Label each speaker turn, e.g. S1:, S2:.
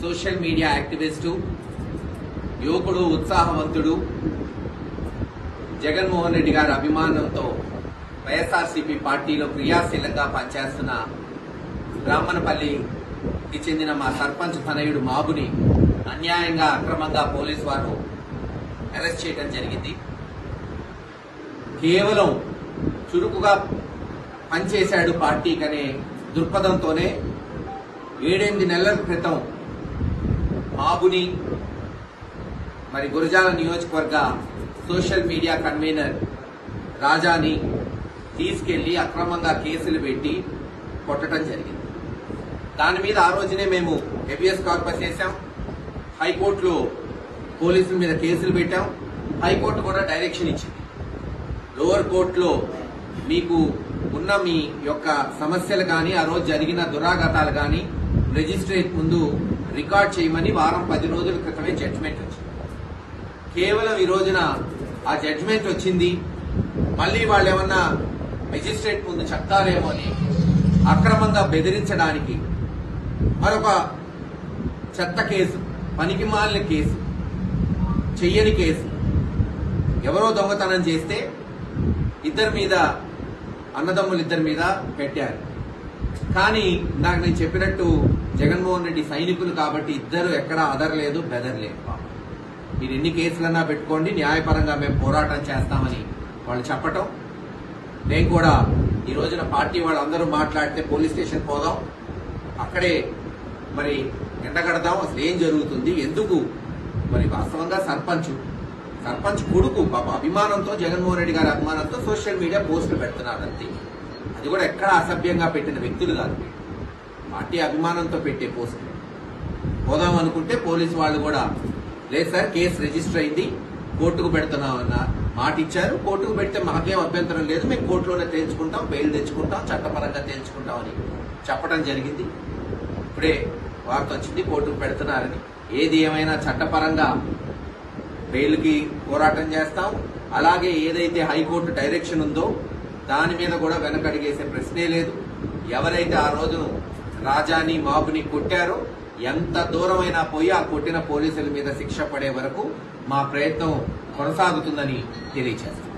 S1: Social media activist, యువకుడు, ఉత్సాహవంతుడు, జగన్మోహన్ రెడ్డి గారి అభిమానంతో వైఎస్ఆర్సీపీ పార్టీలో క్రియాశీలంగా పనిచేస్తున్న బ్రాహ్మణపల్లికి చెందిన మా సర్పంచ్ తనయుడు మాబుని అన్యాయంగా, అక్రమంగా పోలీసు వారు అరెస్ట్ చేయడం జరిగింది. కేవలం చురుకుగా పనిచేశాడు పార్టీకి అనే దృక్పథంతోనే 7-8 నెలల క్రితం మాబుని మరి గురజాల నియోజకవర్గ సోషల్ మీడియా కన్వీనర్ రాజాని తీసుకెళ్లి అక్రమంగా కేసులు పెట్టి కొట్టడం జరిగింది. దాని మీద ఆ రోజునే మేము హెబియస్ కార్పస్ చేశాం. హైకోర్టులో పోలీసుల మీద కేసులు పెట్టాం. హైకోర్టు కూడా డైరెక్షన్ ఇచ్చింది. లోవర్ కోర్టులో మీకు ఉన్న మీ యొక్క సమస్యలు కానీ, ఆ రోజు జరిగిన దురాఘాతాలు కానీ రిజిస్ట్రేట్ ముందు రికార్డ్ చేయమని వారం 10 రోజుల క్రితమే జడ్జిమెంట్ వచ్చింది. కేవలం ఈ రోజున ఆ జడ్జిమెంట్ వచ్చింది, మళ్లీ వాళ్ళు ఏమన్నా మెజిస్ట్రేట్ ముందు చెప్తారేమో అని అక్రమంగా బెదిరించడానికి మరొక చెత్త కేసు, పనికిమాలిన కేసు, చెయ్యని కేసు, ఎవరో దొంగతనం చేస్తే ఇద్దరి మీద, అన్నదమ్ములిద్దరి మీద పెట్టారు. కానీ నాకు నేను చెప్పినట్టు జగన్మోహన్ రెడ్డి సైనికులు కాబట్టి ఇద్దరు ఎక్కడా అదరలేదు, బెదరలేదు. మీరు ఎన్ని కేసులన్నా పెట్టుకోండి, న్యాయపరంగా మేము పోరాటం చేస్తామని వాళ్ళు చెప్పటం, నేను కూడా ఈ రోజున పార్టీ వాళ్ళందరూ మాట్లాడితే పోలీస్ స్టేషన్ పోదాం, అక్కడే మరి ఎండగడదాం, అసలు ఏం జరుగుతుంది, ఎందుకు మరి వాస్తవంగా సర్పంచ్ కొడుకు పాప అభిమానంతో, జగన్మోహన్ రెడ్డి గారి అభిమానంతో సోషల్ మీడియా పోస్టులు పెడుతున్నారు అంతే. అది కూడా ఎక్కడ అసభ్యంగా పెట్టిన వ్యక్తులు కాదు, పార్టీ అభిమానంతో పెట్టే పోస్టులు. పోదాం అనుకుంటే పోలీసు వాళ్ళు కూడా లేదు సార్, కేసు రిజిస్టర్ అయింది, కోర్టుకు పెడుతున్నామన్న మాట ఇచ్చారు. కోర్టుకు పెడితే మాకేం అభ్యంతరం లేదు, మేము కోర్టులోనే తేల్చుకుంటాం, బెయిల్ తెచ్చుకుంటాం, చట్టపరంగా తేల్చుకుంటామని చెప్పడం జరిగింది. ఇప్పుడే వార్త వచ్చింది కోర్టుకు పెడుతున్నారని. ఏది ఏమైనా చట్టపరంగా బెయిల్కి పోరాటం చేస్తాం. అలాగే ఏదైతే హైకోర్టు డైరెక్షన్ ఉందో దాని మీద కూడా వెనకడిగేసే ప్రశ్నే లేదు. ఎవరైతే ఆ రోజును రాజాని, మాబుని కొట్టారో ఎంత దూరమైనా పోయి ఆ కొట్టిన పోలీసుల మీద శిక్ష పడే వరకు మా ప్రయత్నం కొనసాగుతుందని తెలియజేస్తాం.